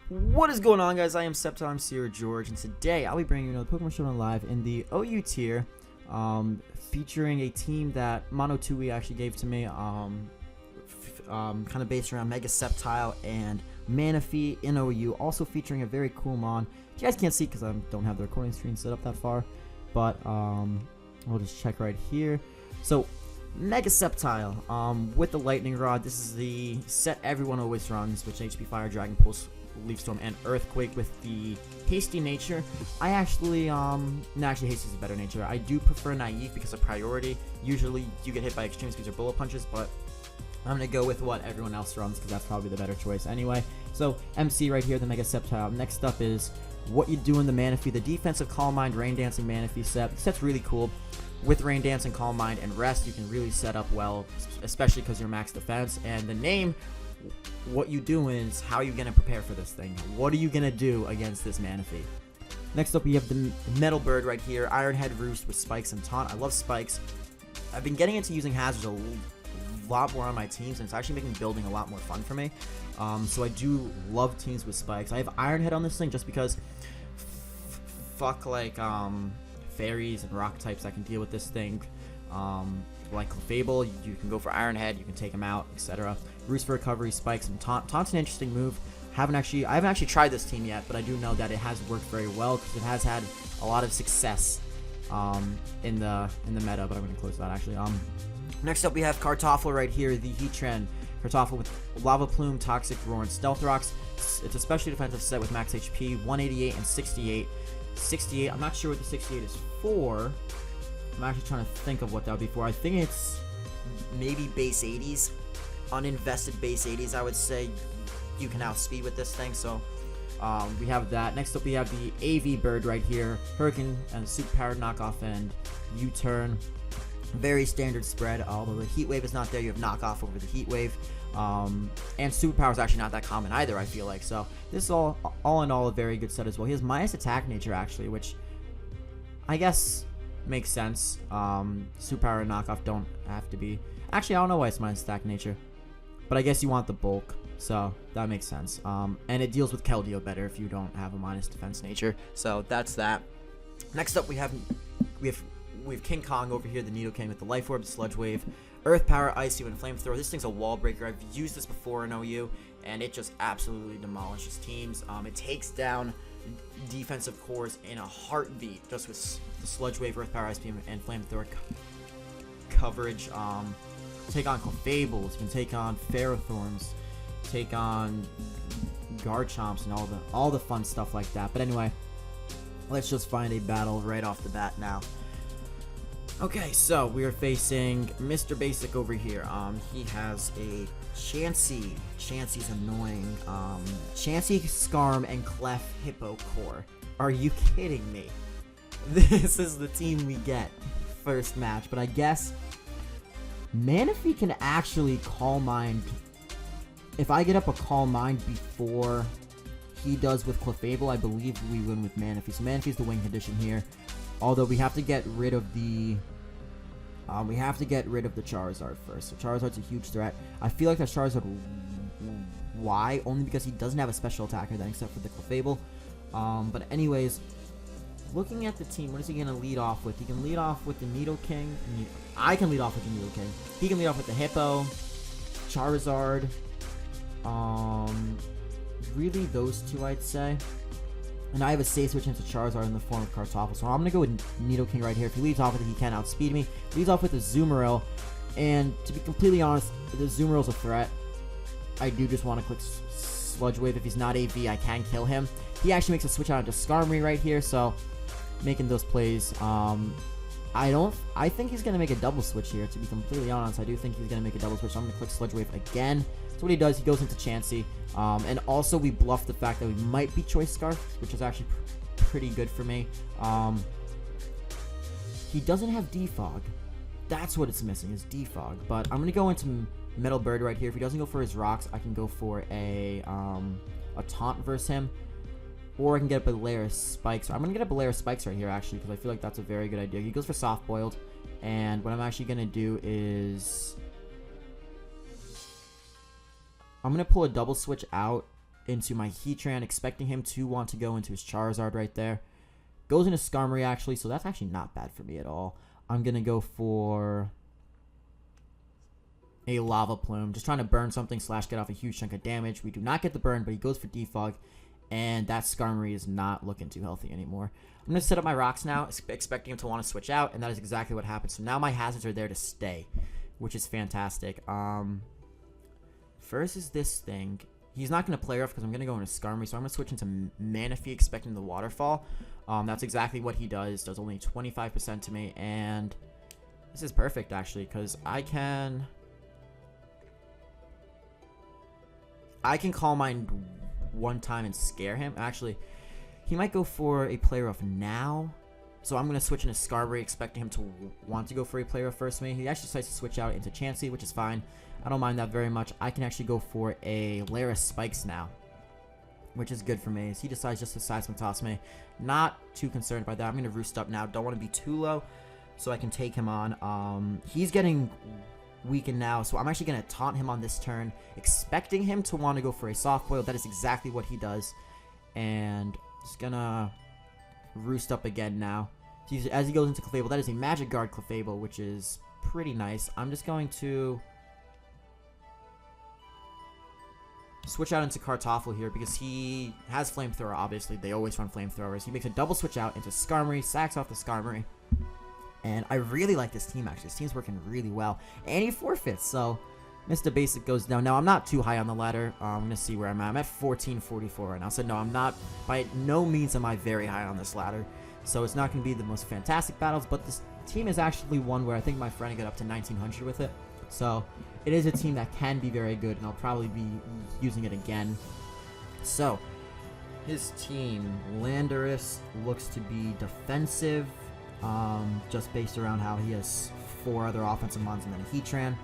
What is going on, guys? I am SceptileMC or George, and today I'll be bringing you another Pokemon Showdown Live in the OU tier, featuring a team that monotooi actually gave to me, kind of based around Mega Sceptile and Manaphy in OU, also featuring a very cool mon. You guys can't see because I don't have the recording screen set up that far, but we'll just check right here. So, Mega Sceptile, with the Lightning Rod. This is the set everyone always runs, which HP Fire, Dragon Pulse, Leaf Storm, and Earthquake with the hasty nature. I actually, hasty is a better nature. I do prefer naive because of priority. Usually you get hit by extreme speeds or bullet punches, but I'm gonna go with what everyone else runs because that's probably the better choice anyway. So MC right here, the Mega Sceptile. Next up is what you do in the Manaphy, the defensive Calm Mind, Rain Dancing Manaphy set. The set's really cool. With Rain Dance and Calm Mind and Rest, you can really set up well, especially because you're max defense. And the name, what you do is how you're going to prepare for this thing. What are you going to do against this Manaphy? Next up, we have the Metal Bird right here, Iron Head Roost with Spikes and Taunt. I love Spikes. I've been getting into using hazards a lot more on my teams, and it's actually making building a lot more fun for me. So I do love teams with Spikes. I have Iron Head on this thing just because fuck like fairies and rock types that can deal with this thing. Like Fable, you can go for Iron Head, you can take him out, etc. Roost for recovery, Spikes, and Taunt. Taunt's an interesting move. I haven't actually tried this team yet, but I do know that it has worked very well because it has had a lot of success in the meta. But I'm gonna close that actually. Next up we have Kartoffel right here, the Heatran. Kartoffel with Lava Plume, Toxic Roar, and Stealth Rocks. It's a specially defensive set with max HP, 188 and 68. 68, I'm not sure what the 68 is for. I'm actually trying to think of what that would be for. I think it's maybe base 80s. Uninvested base 80s, I would say you can outspeed with this thing. So we have that. Next up, we have the AV Bird right here. Hurricane and Super Powered Knockoff and U-Turn. Very standard spread. Although the Heat Wave is not there, you have Knockoff over the Heat Wave. And Superpower is actually not that common either, I feel like. So this is all in all a very good set as well. He has minus attack nature actually, which I guess makes sense. Superpower and Knockoff don't have to be. Actually, I don't know why it's minus attack nature, but I guess you want the bulk, so that makes sense. And it deals with Keldeo better if you don't have a minus defense nature. So that's that. Next up, we have King Kong over here, the Nidoking with the Life Orb, the Sludge Wave, Earth Power, Ice You, and Flamethrower. This thing's a wall breaker. I've used this before in OU, and it just absolutely demolishes teams. It takes down defensive cores in a heartbeat just with the Sludge Wave, Earth Power, Ice Beam, and Flamethrower coverage. Take on Clefables, you can take on Ferrothorns, take on Garchomps, and all the fun stuff like that. But anyway, let's just find a battle right off the bat now. Okay, so we are facing Mr. Basic over here. He has a Chansey. Chansey's annoying. Chansey, Scarm, and Clef Hippo Core. Are you kidding me? This is the team we get first match, but I guess Manaphy can actually Calm Mind. If I get up a Calm Mind before he does with Clefable, I believe we win with Manaphy. So Manaphy's the wing condition here. Although we have to get rid of the Charizard first. So Charizard's a huge threat. I feel like that Charizard, why? Only because he doesn't have a special attacker then, except for the Clefable. But anyways, looking at the team, what is he gonna lead off with? He can lead off with the Nidoking. I can lead off with the Nidoking. He can lead off with the Hippo, Charizard. Really those two, I'd say. And I have a safe switch into Charizard in the form of Kartoffel. So I'm going to go with Nidoking right here. If he leads off with it, he can outspeed me. He leads off with a Azumarill. And to be completely honest, the Azumarill's a threat. I do just want to click Sludge Wave. If he's not AV, I can kill him. He actually makes a switch out into Skarmory right here. So making those plays. I think he's going to make a double switch here. To be completely honest, I do think he's going to make a double switch. So I'm going to click Sludge Wave again. So what he does, he goes into Chansey. And also we bluff the fact that we might be Choice Scarf, which is actually pretty good for me. He doesn't have Defog. That's what it's missing, is Defog. But I'm going to go into Metal Bird right here. If he doesn't go for his rocks, I can go for a Taunt versus him. Or I can get a Belair Spikes. I'm going to get a Belair Spikes right here, actually, because I feel like that's a very good idea. He goes for Soft Boiled. And what I'm actually going to do is I'm going to pull a double switch out into my Heatran, expecting him to want to go into his Charizard right there. Goes into Skarmory, actually, so that's actually not bad for me at all. I'm going to go for a Lava Plume. Just trying to burn something / get off a huge chunk of damage. We do not get the burn, but he goes for Defog. And that Skarmory is not looking too healthy anymore. I'm going to set up my rocks now, expecting him to want to switch out. And that is exactly what happened. So now my hazards are there to stay, which is fantastic. First is this thing. He's not going to play rough because I'm going to go into Skarmory. So I'm going to switch into Manaphy, expecting the Waterfall. That's exactly what he does. Does only 25% to me. And this is perfect, actually, because I can Calm Mind one time and scare him. Actually, he might go for a play rough now. So I'm going to switch into Skarmory, expecting him to want to go for a play rough first to me. He actually decides to switch out into Chansey, which is fine. I don't mind that very much. I can actually go for a Lara Spikes now, which is good for me. As he decides just to Seismic Toss me. Not too concerned by that. I'm going to Roost up now. Don't want to be too low so I can take him on. He's getting weakened now, so I'm actually going to taunt him on this turn, expecting him to want to go for a Soft Boil. That is exactly what he does. And just going to Roost up again now. So as he goes into Clefable, that is a Magic Guard Clefable, which is pretty nice. I'm just going to switch out into Kartoffel here because he has Flamethrower, obviously. They always run Flamethrowers. He makes a double switch out into Skarmory, sacks off the Skarmory. And I really like this team, actually. This team's working really well. And he forfeits, so Mr. Basic goes down. Now, I'm not too high on the ladder. I'm going to see where I'm at. I'm at 1444 right now. So, no, I'm not. By no means am I very high on this ladder. So, it's not going to be the most fantastic battles. But this team is actually one where I think my friend got up to 1900 with it. So, it is a team that can be very good. And I'll probably be using it again. So, his team, Landorus, looks to be defensive. Just based around how he has 4 other offensive mons and then a Heatran.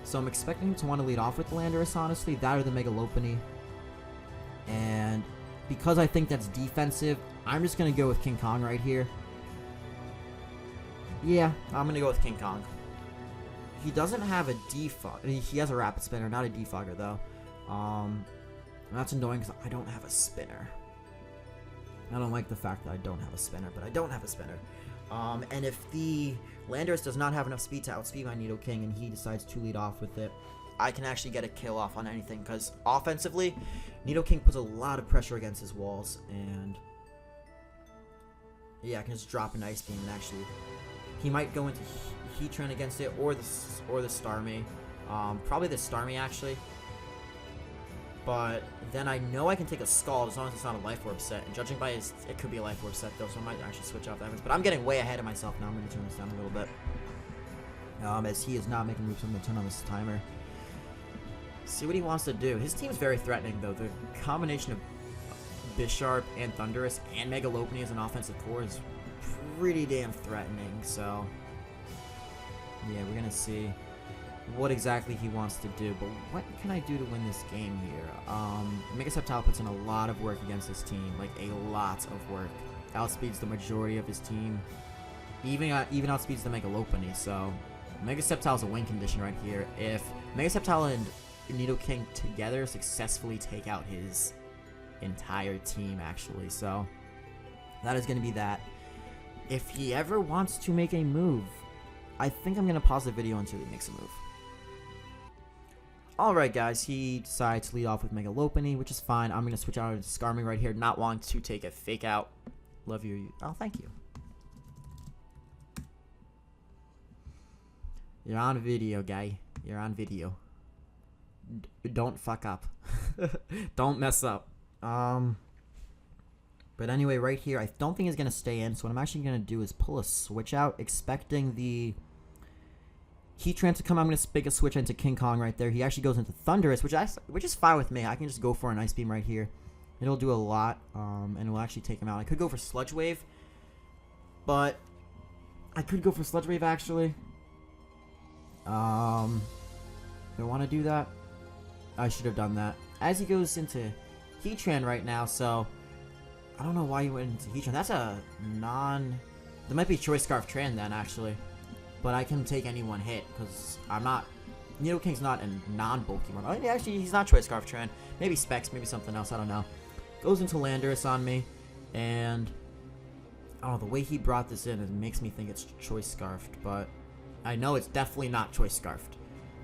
So I'm expecting him to want to lead off with the Landorus, honestly. That or the Mega Lopunny. And because I think that's defensive, I'm just going to go with King Kong right here. Yeah, I'm going to go with King Kong. He doesn't have a defog. He has a Rapid Spinner, not a defogger though. And that's annoying because I don't have a spinner. I don't like the fact that I don't have a spinner, but I don't have a spinner. And if the Landorus does not have enough speed to outspeed my Nidoking and he decides to lead off with it, I can actually get a kill off on anything because offensively, Nidoking puts a lot of pressure against his walls, and yeah, I can just drop an Ice Beam and actually, he might go into Heatran against it or the Starmie, probably the Starmie actually. But then I know I can take a Scald as long as it's not a Life Orb set. And judging by his, it could be a Life Orb set though, so I might actually switch off that. But I'm getting way ahead of myself now. I'm going to turn this down a little bit. As he is not making moves, I'm going to turn on this timer. See what he wants to do. His team's very threatening though. The combination of Bisharp and Thundurus and Mega Lopunny as an offensive core is pretty damn threatening. So yeah, we're going to see what exactly he wants to do, but what can I do to win this game here? Mega Sceptile puts in a lot of work against this team, like a lot of work. Outspeeds the majority of his team, even outspeeds the Mega Lopunny. So Mega Sceptile is a win condition right here. If Mega Sceptile and Nidoking together successfully take out his entire team, actually, so that is going to be that. If he ever wants to make a move, I think I'm going to pause the video until he makes a move. Alright guys, he decides to lead off with Mega Lopunny, which is fine. I'm going to switch out into Skarmory right here, not wanting to take a fake out. Love you. Oh, thank you. You're on video, guy. You're on video. Don't fuck up. Don't mess up. But anyway, right here, I don't think he's going to stay in, so what I'm actually going to do is pull a switch out, expecting the Heatran to come. I'm going to make a switch into King Kong right there. He actually goes into Thundurus, which is fine with me. I can just go for an Ice Beam right here. It'll do a lot, and it will actually take him out. I could go for Sludge Wave, but I could go for Sludge Wave, actually. Do I want to do that? I should have done that. As he goes into Heatran right now, so I don't know why he went into Heatran. That's a there might be Choice Scarf Tran then, actually. But I can take any one hit, because I'm not Nidoking's not a non-bulky one. Oh, actually, he's not Choice Scarf Tran. Maybe Specs, maybe something else, I don't know. Goes into Landorus on me, and I don't know, the way he brought this in, it makes me think it's Choice Scarfed, but I know it's definitely not Choice Scarfed,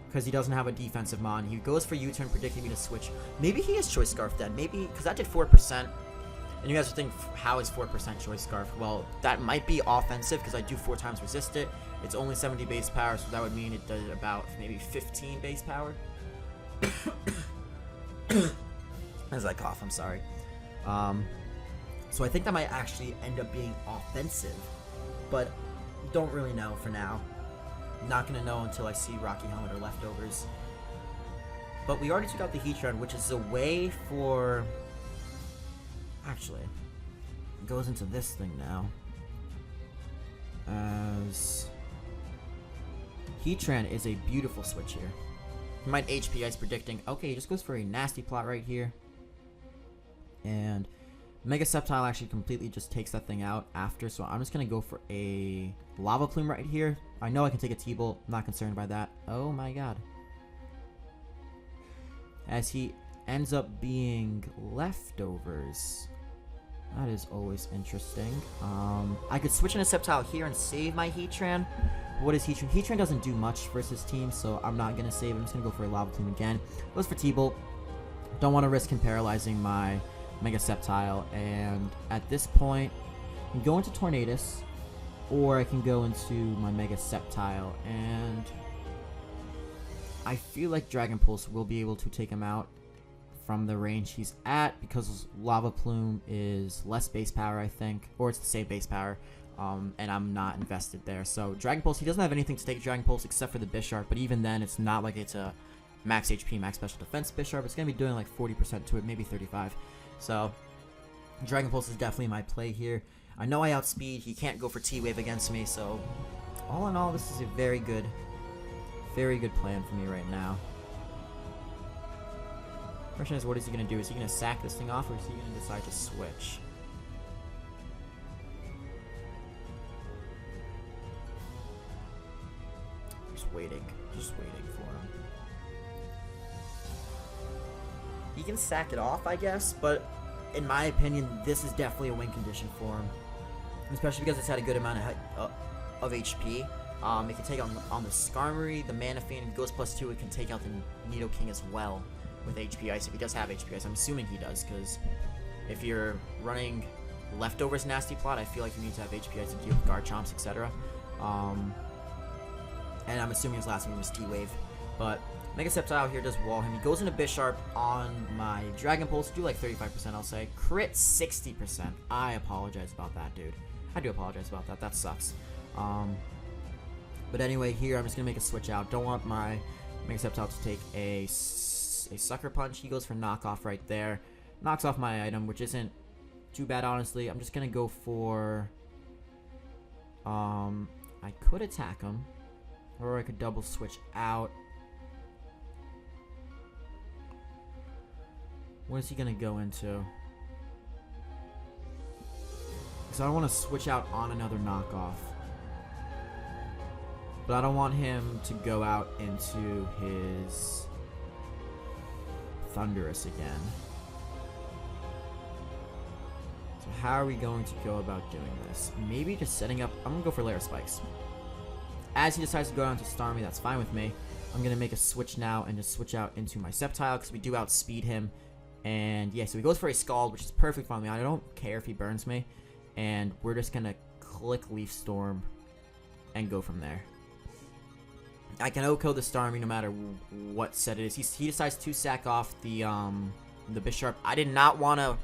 because he doesn't have a defensive mon. He goes for U-turn, predicting me to switch. Maybe he is Choice Scarfed then, maybe, because that did 4%, and you guys are thinking, how is 4% Choice Scarf? Well, that might be offensive, because I do 4 times resist it. It's only 70 base power, so that would mean it does about maybe 15 base power. As I cough, I'm sorry. So I think that might actually end up being offensive, but don't really know for now. Not going to know until I see Rocky Helmet or Leftovers. But we already took out the Heatran, which is a way for... Actually, it goes into this thing now. As... Heatran is a beautiful switch here. He might HP Ice predicting. Okay, he just goes for a nasty plot right here. And Mega Sceptile actually completely just takes that thing out after, so I'm just going to go for a Lava Plume right here. I know I can take a T-Bolt, I'm not concerned by that. Oh my god. As he ends up being Leftovers. That is always interesting. I could switch into Sceptile here and save my Heatran. What is Heatran? Heatran doesn't do much versus team, so I'm not going to save. I'm just going to go for a Lava Plume again. Goes for T-Bolt. Don't want to risk him paralyzing my Mega Sceptile, and at this point, I can go into Tornadus, or I can go into my Mega Sceptile, and I feel like Dragon Pulse will be able to take him out from the range he's at, because Lava Plume is less base power, I think, or it's the same base power, and I'm not invested there. So Dragon Pulse, he doesn't have anything to take Dragon Pulse except for the Bisharp, but even then, it's not like it's a max HP, max special defense Bisharp. It's going to be doing like 40% to it, maybe 35. So Dragon Pulse is definitely my play here. I know I outspeed. He can't go for T-Wave against me, so all in all, this is a very good plan for me right now. Question is, what is he going to do? Is he going to sack this thing off, or is he going to decide to switch? Just waiting for him. He can sack it off, I guess, but in my opinion, this is definitely a win condition for him. Especially because it's had a good amount of HP. It can take on the Skarmory, the Manaphy, and goes +2. It can take out the Nidoking as well with HP Ice. If he does have HP Ice, I'm assuming he does, because if you're running Leftovers Nasty Plot, I feel like you need to have HP Ice to deal with Garchomps, etc. And I'm assuming his last move was T-Wave. But Mega Sceptile here does wall him. He goes into Bisharp on my Dragon Pulse. Do like 35%, I'll say. Crit 60%. I apologize about that, dude. I do apologize about that. That sucks. But anyway, here I'm just going to make a switch out. Don't want my Mega Sceptile to take a Sucker Punch. He goes for Knockoff right there. Knocks off my item, which isn't too bad, honestly. I'm just going to go for... I could attack him. Or I could double switch out. What is he going to go into? Because I don't want to switch out on another knockoff. But I don't want him to go out into his Thundurus again. So how are we going to go about doing this? Maybe just setting up... I'm going to go for Layer Spikes. As he decides to go down to Starmie, that's fine with me. I'm going to make a switch now and just switch out into my Sceptile, because we do outspeed him. And yeah, so he goes for a Scald, which is perfect for me. I don't care if he burns me. And we're just going to click Leaf Storm and go from there. I can OHKO the Starmie no matter what set it is. He decides to sack off the Bisharp. I did not want to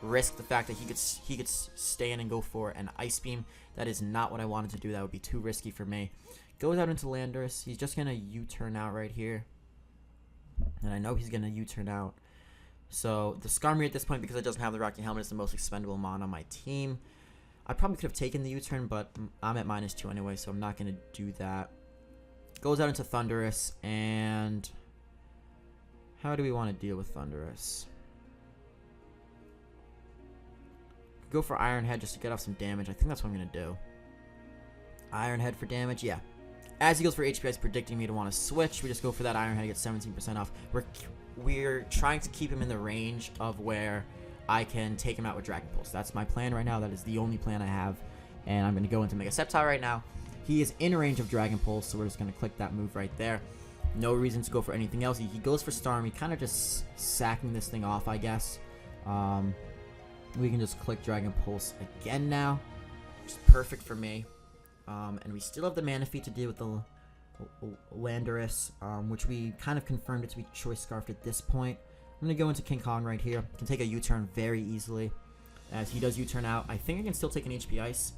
risk the fact that he could stay in and go for an Ice Beam. That is not what I wanted to do. That would be too risky for me. Goes out into Landorus. He's just going to U-turn out right here. And I know he's going to U-turn out. So the Skarmory at this point, because it doesn't have the Rocky Helmet, is the most expendable mon on my team. I probably could have taken the U-turn, but I'm at -2 anyway, so I'm not going to do that. Goes out into Thundurus, and how do we want to deal with Thundurus? Go for Iron Head just to get off some damage. I think that's what I'm going to do. Iron Head for damage, yeah. As he goes for HP, he's predicting me to want to switch. We just go for that Iron Head to get 17% off. We're trying to keep him in the range of where I can take him out with Dragon Pulse. That's my plan right now. That is the only plan I have. And I'm going to go into Mega Sceptile right now. He is in range of Dragon Pulse, so we're just going to click that move right there. No reason to go for anything else. He goes for Storm. He kind of just sacking this thing off, I guess. We can just click Dragon Pulse again now, which is perfect for me. And we still have the Manaphy to deal with the Landorus, which we kind of confirmed it to be Choice Scarfed at this point. I'm going to go into King Kong right here. Can take a U-turn very easily. As he does U-turn out, I think I can still take an HP Ice.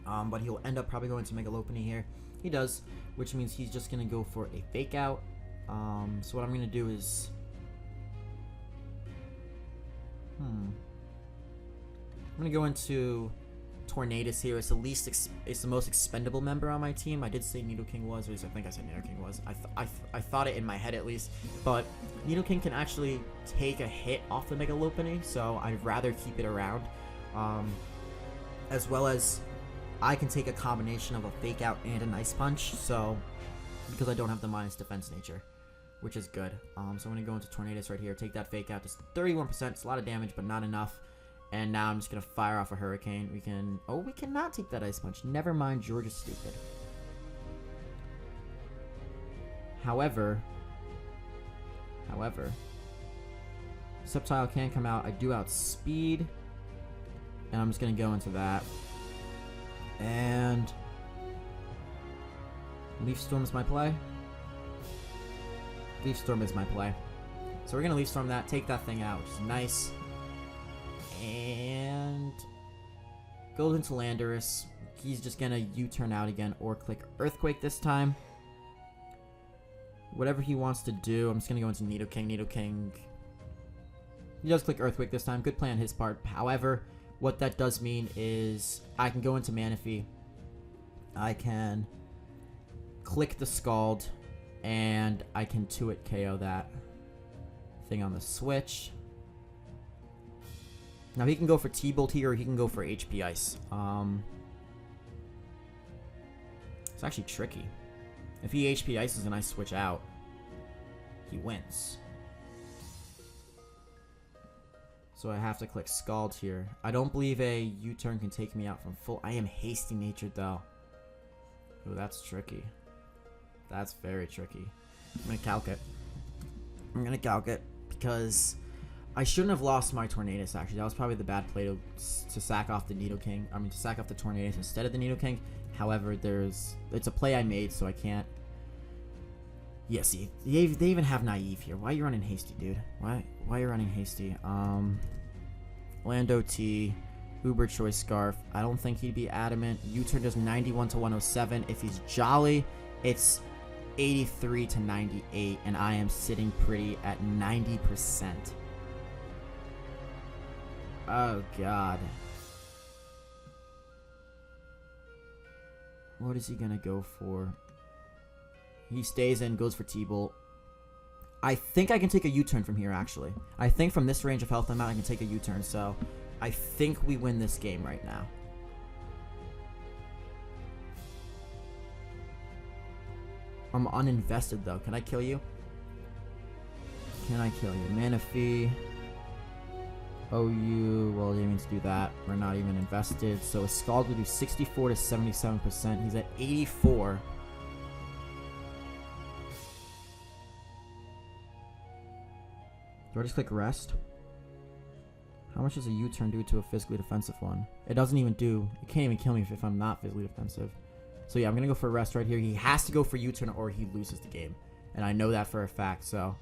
But he'll end up probably going to Mega Lopunny here. He does, which means he's just going to go for a Fake Out. So what I'm going to do is... I'm going to go into Tornadus here. It's the most expendable member on my team. I did say Nidoking was, or at least I think I said Nidoking was. I thought it in my head at least. But Nidoking can actually take a hit off the Mega Lopunny, so I'd rather keep it around. As well as I can take a combination of a Fake Out and an Ice Punch, so because I don't have the minus defense nature, which is good. So I'm going to go into Tornadus right here, take that Fake Out, just 31%. It's a lot of damage, but not enough. And now I'm just going to fire off a Hurricane. We cannot take that Ice Punch. Never mind, George is stupid. However, Sceptile can come out. I do outspeed. And I'm just going to go into that. And Leaf Storm is my play. Leaf Storm is my play. So we're going to Leaf Storm that, take that thing out, which is nice. And goes into Landorus. He's just going to U-turn out again or click Earthquake this time. Whatever he wants to do, I'm just going to go into Nidoking. Nidoking, he does click Earthquake this time. Good play on his part. However, what that does mean is I can go into Manaphy. I can click the Scald, and I can 2-hit KO that thing on the switch. Now he can go for T-Bolt here, or he can go for HP Ice. It's actually tricky. If he HP Ices and I switch out, he wins. So I have to click Scald here. I don't believe a U-turn can take me out from full. I am hasty natured though. Oh, that's tricky. That's very tricky. I'm gonna calc it. I'm gonna calc it because I shouldn't have lost my Tornadus, actually. That was probably the bad play to sack off the Nidoking. I mean, to sack off the Tornadus instead of the Nidoking. However, it's a play I made, so I can't. Yeah, see, they even have Naive here. Why are you running Hasty, dude? Why are you running Hasty? Lando T, Uber Choice Scarf. I don't think he'd be adamant. U-turn does 91 to 107. If he's Jolly, it's 83 to 98, and I am sitting pretty at 90%. Oh, God. What is he going to go for? He stays in, goes for T-Bolt. I think I can take a U-turn from here, actually. I think from this range of health I'm at, I can take a U-turn. So, I think we win this game right now. I'm uninvested, though. Can I kill you? Can I kill you? Manaphy. OU, well, he means to do that. We're not even invested. So a Scald would do 64 to 77%. He's at 84. Do I just click Rest? How much does a U-turn do to a physically defensive one? It doesn't even do. It can't even kill me if I'm not physically defensive. So yeah, I'm going to go for Rest right here. He has to go for U-turn or he loses the game. And I know that for a fact, so...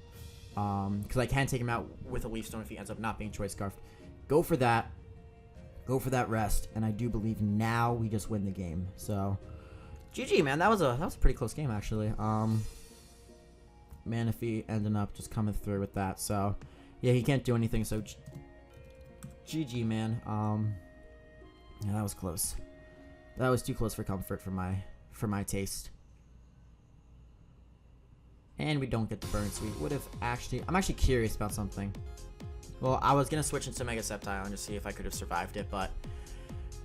because I can take him out with a Leaf Storm if he ends up not being Choice Scarfed. Go for that. Go for that Rest. And I do believe now we just win the game. So, GG, man. That was a pretty close game, actually. Manaphy ending up just coming through with that. So, yeah, he can't do anything. So, GG, man. Yeah, that was close. That was too close for comfort for my taste. And we don't get the burn, so we would have actually... I'm actually curious about something. Well, I was going to switch into Mega Sceptile and just see if I could have survived it, but...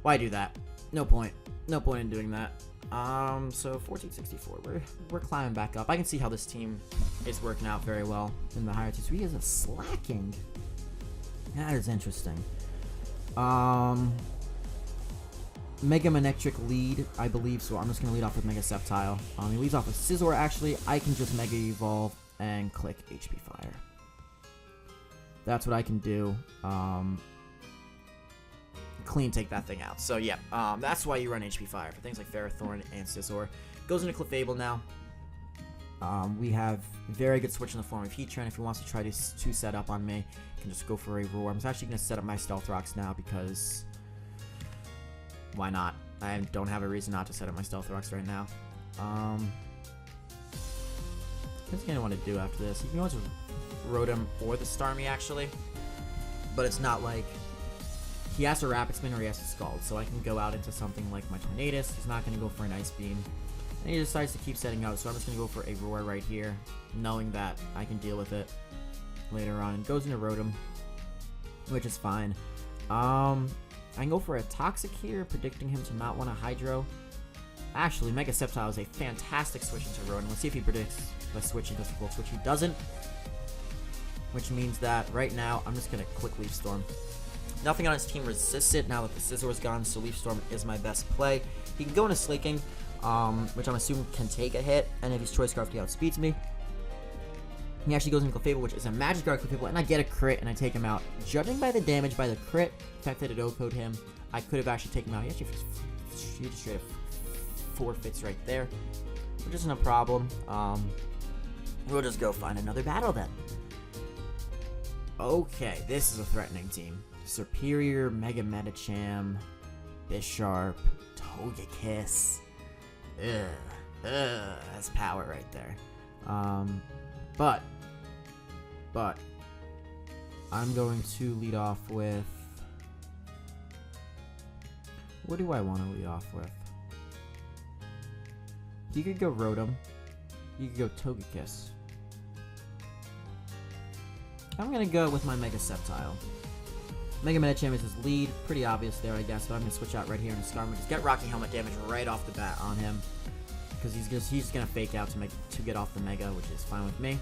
Why do that? No point. No point in doing that. So 1464. We're climbing back up. I can see how this team is working out very well in the higher tiers. So he isn't slacking. That is interesting. Mega Manectric lead, I believe, so I'm just going to lead off with Mega Sceptile. He leads off with Scizor, actually. I can just Mega Evolve and click HP Fire. That's what I can do. Clean take that thing out. So, yeah, that's why you run HP Fire for things like Ferrothorn and Scizor. Goes into Clefable now. We have very good switch in the form of Heatran. If he wants to try to set up on me, he can just go for a Roar. I'm actually going to set up my Stealth Rocks now because... why not? I don't have a reason not to set up my Stealth Rocks right now. What's he going to want to do after this? He can go into Rotom or the Starmie, actually. But it's not like... he has to Rapid Spin or he has to Scald. So I can go out into something like my Tornadus. He's not going to go for an Ice Beam. And he decides to keep setting up. So I'm just going to go for a Roar right here. Knowing that I can deal with it later on. And goes into Rotom. Which is fine. I can go for a Toxic here, predicting him to not want a Hydro. Actually, Mega Sceptile is a fantastic switch into Rotom. Let's see if he predicts the switch into Full Switch. He doesn't. Which means that right now, I'm just going to click Leaf Storm. Nothing on his team resists it now that the Scizor is gone, so Leaf Storm is my best play. He can go into Slaking, which I'm assuming can take a hit, and if he's Choice Scarf, he outspeeds me. He actually goes into Clefable, which is a Magic Guard Clefable, and I get a crit, and I take him out. Judging by the damage, by the crit, the fact that it O-code him, I could have actually taken him out. He actually just straight up forfeits right there, which isn't a problem. We'll just go find another battle then. Okay, this is a threatening team. Superior, Mega Medicham, Bisharp, Togekiss. That's power right there. But I'm going to lead off with... what do I want to lead off with? You could go Rotom. You could go Togekiss. I'm going to go with my Mega Sceptile. Mega Medicham is his lead. Pretty obvious there, I guess. But I'm going to switch out right here into Skarmory. Just get Rocky Helmet damage right off the bat on him. Because he's just going to fake out to get off the Mega, which is fine with me.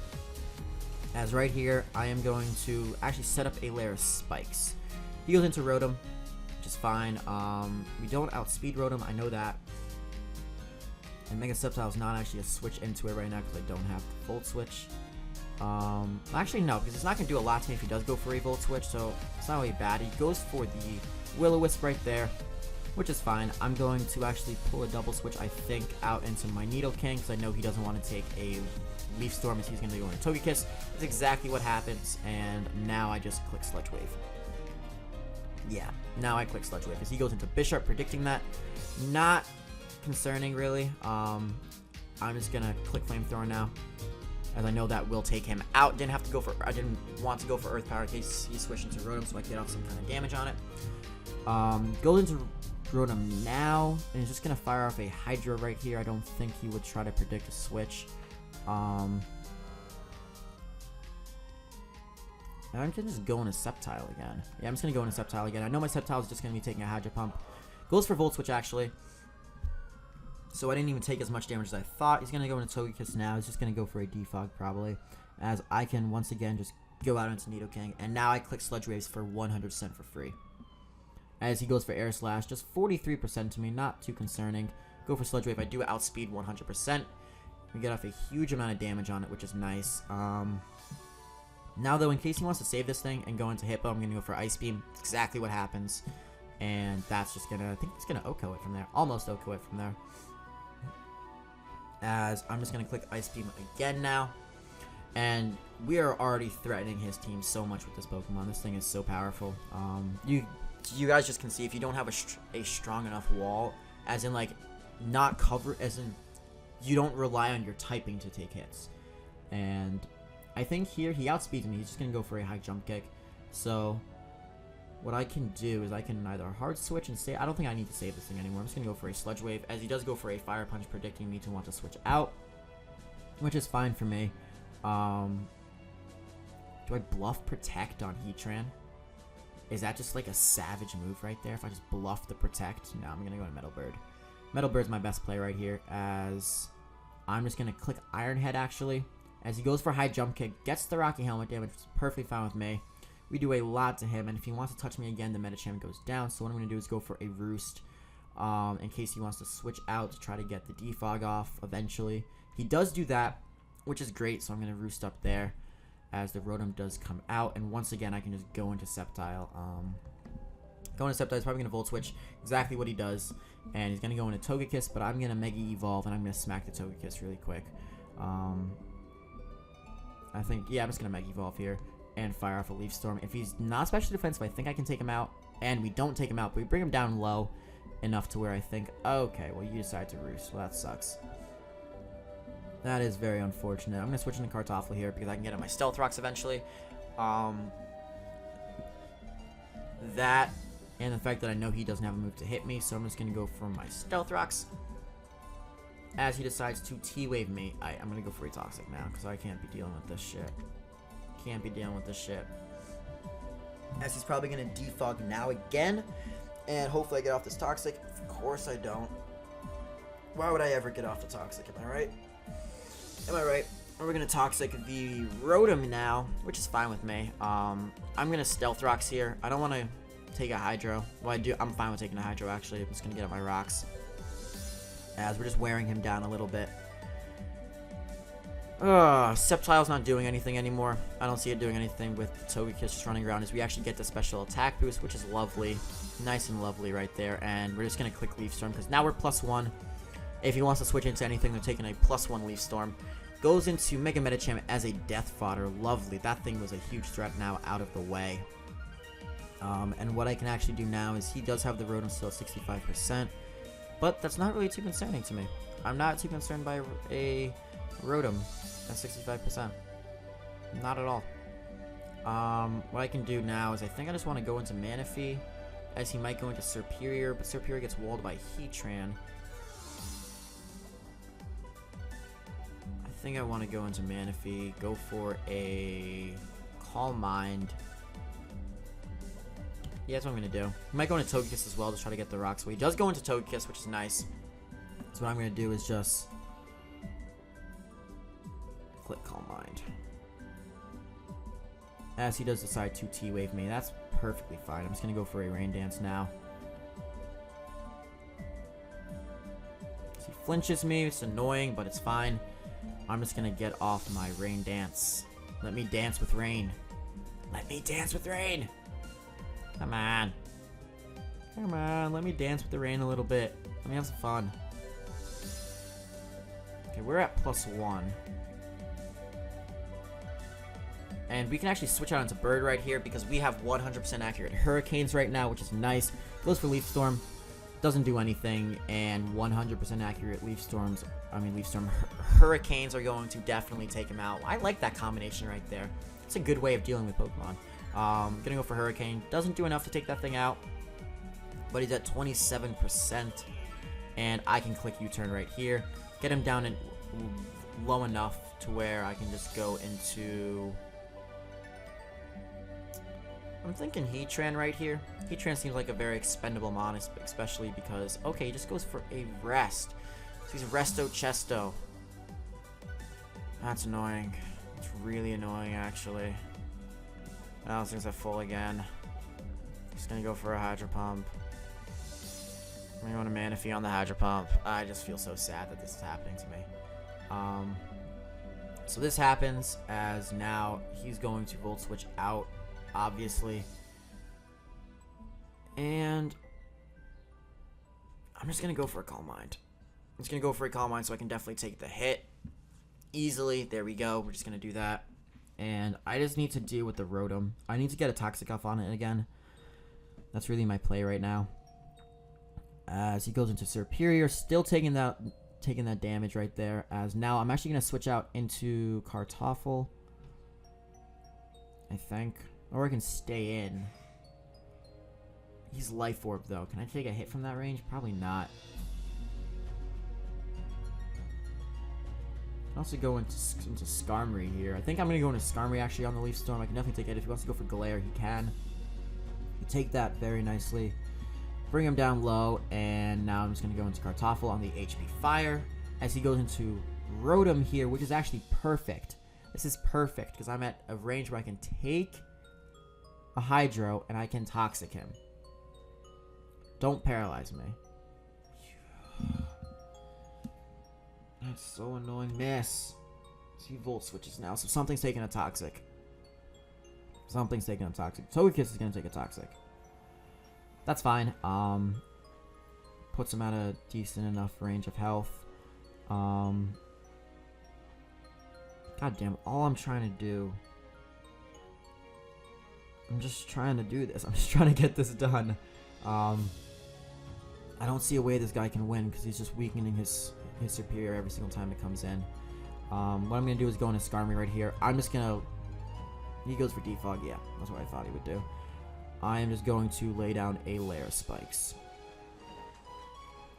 As right here, I am going to actually set up a layer of Spikes. He goes into Rotom, which is fine. We don't outspeed Rotom, I know that. And Mega Sceptile is not actually a switch into it right now because I don't have the Volt Switch. Actually no, because it's not going to do a lot to me if he does go for a Volt Switch, so it's not really bad. He goes for the Will-O-Wisp right there, which is fine. I'm going to actually pull a double switch, I think, out into my Nidoking, because I know he doesn't want to take a Leaf Storm as he's going to go into Togekiss. That's exactly what happens, and now I just click Sludge Wave. Yeah, now I click Sludge Wave, because he goes into Bisharp, predicting that. Not concerning, really. I'm just going to click Flamethrower now, as I know that will take him out. I didn't want to go for Earth Power in case he switched into Rotom, so I get off some kind of damage on it. Goes into Rotom now, and he's just going to fire off a Hydro right here. I don't think he would try to predict a switch. I'm going to just go into Sceptile again. Yeah, I'm just going to go into Sceptile again. I know my Sceptile is just going to be taking a Hydro Pump. Goes for Volt Switch, actually. So I didn't even take as much damage as I thought. He's going to go into Togekiss now. He's just going to go for a Defog, probably. As I can, once again, just go out into Nidoking. And now I click Sludge Waves for 100% for free. As he goes for Air Slash, just 43% to me, not too concerning. Go for Sludge Wave, I do outspeed 100%. We get off a huge amount of damage on it, which is nice. Now though, in case he wants to save this thing and go into Hippo, I'm going to go for Ice Beam. That's exactly what happens. And that's just going to, I think it's going to OHKO it from there. Almost OHKO it from there. As I'm just going to click Ice Beam again now. And we are already threatening his team so much with this Pokemon. This thing is so powerful. You guys just can see if you don't have a strong enough wall, as in like not cover, as in you don't rely on your typing to take hits. And I think here he outspeeds me. He's just gonna go for a high jump kick. So what I can do is I can either hard switch and save. I don't think I need to save this thing anymore. I'm just gonna go for a Sludge Wave, as he does go for a Fire Punch, predicting me to want to switch out, which is fine for me. Do I bluff Protect on Heatran? Is that just like a savage move right there if I just bluff the Protect? No, I'm going to go to Metal Bird. Metal Bird's my best play right here, as I'm just going to click Iron Head, actually. As he goes for high jump kick, gets the Rocky Helmet damage, which is perfectly fine with me. We do a lot to him, and if he wants to touch me again, the Medicham goes down. So what I'm going to do is go for a Roost, in case he wants to switch out to try to get the defog off eventually. He does do that, which is great, so I'm going to Roost up there as the Rotom does come out. And once again, I can just go into Sceptile. Going to Sceptile is probably going to Volt Switch, exactly what he does. And he's going to go into Togekiss, but I'm going to Mega Evolve, and I'm going to smack the Togekiss really quick. I think, yeah, I'm just going to Mega Evolve here and fire off a Leaf Storm. If he's not specially defensive, I think I can take him out. And we don't take him out, but we bring him down low enough to where I think, okay, well, you decide to Roost. Well, that sucks. That is very unfortunate. I'm going to switch into Kartoffel here because I can get on my Stealth Rocks eventually. That and the fact that I know he doesn't have a move to hit me, so I'm just going to go for my Stealth Rocks. As he decides to T-Wave me, I'm going to go for a Toxic now because I can't be dealing with this shit. Can't be dealing with this shit. As he's probably going to defog now again. And hopefully I get off this Toxic. Of course I don't. Why would I ever get off the Toxic? Am I right? Am I right? We're going to Toxic the Rotom now, which is fine with me. I'm going to Stealth Rocks here. I don't want to take a Hydro. Well, I'm fine with taking a Hydro, actually. I'm just going to get up my Rocks. As we're just wearing him down a little bit. Sceptile's not doing anything anymore. I don't see it doing anything with Togekiss just running around, as we actually get the special attack boost, which is lovely. Nice and lovely right there. And we're just going to click Leaf Storm, because now we're +1. If he wants to switch into anything, they're taking a +1 Leaf Storm. Goes into Mega Medicham as a Death Fodder. Lovely. That thing was a huge threat now out of the way. And what I can actually do now is he does have the Rotom still at 65%. But that's not really too concerning to me. I'm not too concerned by a Rotom at 65%. Not at all. What I can do now is I think I just want to go into Manaphy, as he might go into Serperior, but Serperior gets walled by Heatran. I think I want to go into Manaphy, go for a Calm Mind. Yeah, that's what I'm going to do. He might go into Togekiss as well to try to get the Rock. So he does go into Togekiss, which is nice. So what I'm going to do is just click Calm Mind. As he does decide to T-Wave me. That's perfectly fine. I'm just going to go for a Rain Dance now. He flinches me. It's annoying, but it's fine. I'm just going to get off my Rain Dance. Let me dance with rain. Let me dance with rain. Come on. Come on, let me dance with the rain a little bit. Let me have some fun. Okay, we're at +1. And we can actually switch out into Bird right here because we have 100% accurate Hurricanes right now, which is nice. Goes for Leaf Storm. Doesn't do anything. And 100% accurate Hurricanes are going to definitely take him out. I like that combination right there. It's a good way of dealing with Pokemon. Gonna go for Hurricane. Doesn't do enough to take that thing out, but he's at 27%, and I can click U-turn right here, get him down in low enough to where I can just go into. I'm thinking Heatran right here. Heatran seems like a very expendable mon, especially because he just goes for a Rest. So he's Resto Chesto. That's annoying. It's really annoying, actually. Oh, things are full again. Just gonna go for a Hydro Pump. I'm gonna go to Manaphy on the Hydro Pump. I just feel so sad that this is happening to me. So this happens as now he's going to Volt Switch out, obviously. And I'm just gonna go for a Calm Mind. I'm just gonna go for a Calm Mind so I can definitely take the hit easily. There we go. We're just gonna do that. And I just need to deal with the Rotom. I need to get a Toxic off on it again. That's really my play right now. As he goes into Serperior, still taking that damage right there. As now I'm actually going to switch out into Kartoffel, I think. Or I can stay in. He's Life Orb though. Can I take a hit from that range? Probably not. I can also go into Skarmory here. I think I'm going to go into Skarmory actually on the Leaf Storm. I can definitely take it. If he wants to go for Glare, he can. You take that very nicely. bring him down low, and now I'm just going to go into Kartoffel on the HP Fire as he goes into Rotom here, which is actually perfect. This is perfect because I'm at a range where I can take a Hydro and I can Toxic him. Don't paralyze me. That's so annoying. Miss. See, Volt switches now, so something's taking a Toxic. Something's taking a Toxic. Togekiss is going to take a Toxic. That's fine. Puts him at a decent enough range of health. God damn, all I'm trying to do... I'm just trying to do this. I'm just trying to get this done. I don't see a way this guy can win because he's just weakening his superior every single time it comes in. What I'm going to do is go into Skarmory right here. I'm just going to... He goes for Defog. Yeah, that's what I thought he would do. I am just going to lay down a layer of Spikes.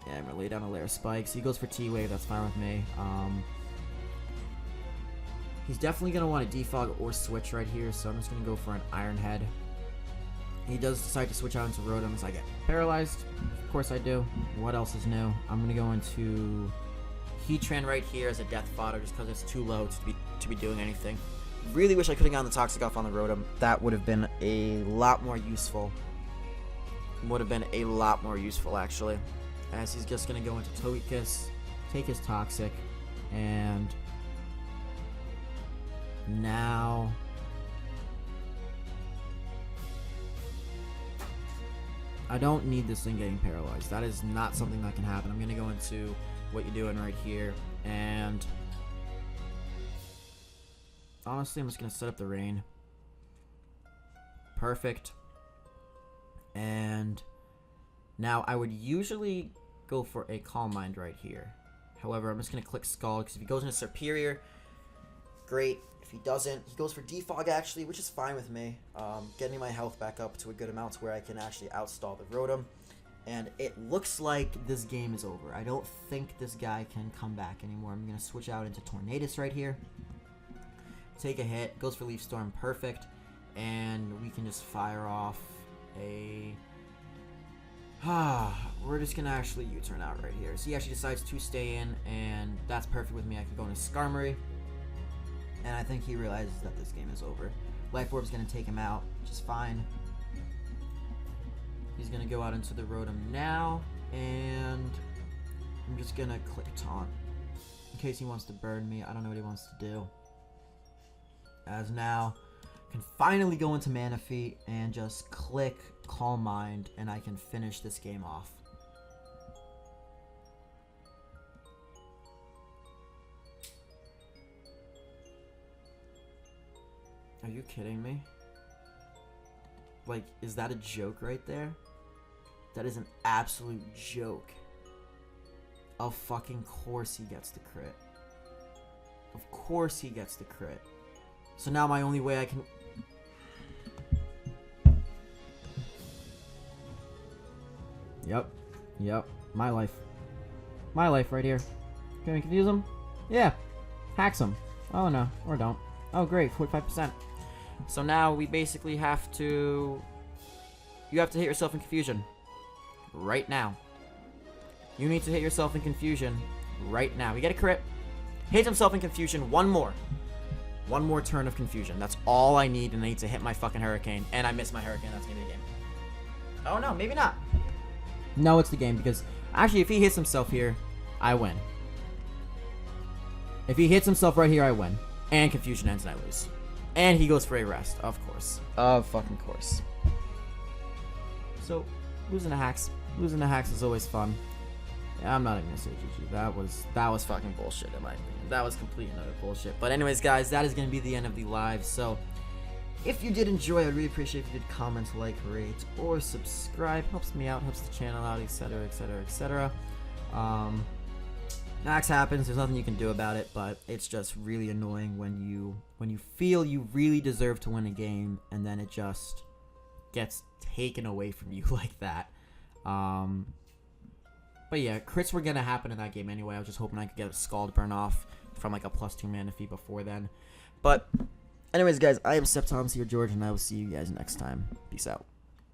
Yeah, I'm going to lay down a layer of Spikes. He goes for T-Wave. That's fine with me. He's definitely going to want to Defog or Switch right here, so I'm just going to go for an Iron Head. He does decide to switch out into Rotom as I get paralyzed. Of course I do. What else is new? I'm going to go into Heatran right here as a Death Fodder just because it's too low to be doing anything. Really wish I could have gotten the Toxic off on the Rotom. That would have been a lot more useful. Would have been a lot more useful, actually. As he's just going to go into Togekiss, take his Toxic, and... now... I don't need this thing getting paralyzed. That is not something that can happen. I'm going to go into what you're doing right here, and... honestly, I'm just going to set up the rain. Perfect. And now I would usually go for a Calm Mind right here. However, I'm just going to click Scald because if he goes into Superior, great. If he doesn't, he goes for Defog actually, which is fine with me. Getting my health back up to a good amount to where I can actually outstall the Rotom. And it looks like this game is over. I don't think this guy can come back anymore. I'm going to switch out into Tornadus right here. Take a hit, goes for Leaf Storm, perfect, and we can just fire off a... we're just going to actually U-turn out right here. So he actually decides to stay in, and that's perfect with me. I can go into Skarmory, and I think he realizes that this game is over. Life Orb's going to take him out, which is fine. He's going to go out into the Rotom now, and I'm just going to click Taunt in case he wants to burn me. I don't know what he wants to do. As now, I can finally go into Manaphy and just click Calm Mind, and I can finish this game off. Are you kidding me? Like, is that a joke right there? That is an absolute joke. Of fucking course he gets the crit. Of course he gets the crit. So now my only way I can... Yep. My life. My life right here. Can we confuse him? Yeah. Hacks him. Oh no. Or don't. Oh great. 45%. So now we basically have to... You have to hit yourself in confusion. Right now. You need to hit yourself in confusion. Right now. We get a crit. Hit himself in confusion. One more turn of confusion. That's all I need, and I need to hit my fucking Hurricane. And I miss my Hurricane. That's gonna be the game. Oh no, maybe not. No, it's the game, because actually if he hits himself here, I win. If he hits himself right here, I win. And confusion ends and I lose. And he goes for a rest, of course. Of fucking course. So, losing to hacks. Losing to hacks is always fun. Yeah, I'm not even gonna say GG. That was fucking bullshit in my opinion. That was complete and utter bullshit. But anyways, guys, that is gonna be the end of the live. So, if you did enjoy, I'd really appreciate if you did comment, like, rate, or subscribe. Helps me out, helps the channel out, etc., etc., etc. Max happens. There's nothing you can do about it, but it's just really annoying when you feel you really deserve to win a game and then it just gets taken away from you like that. But yeah, crits were gonna happen in that game anyway. I was just hoping I could get a Scald burn off from like a +2 Manaphy before then. But anyways, guys, I am SceptileMC or George, and I will see you guys next time. Peace out.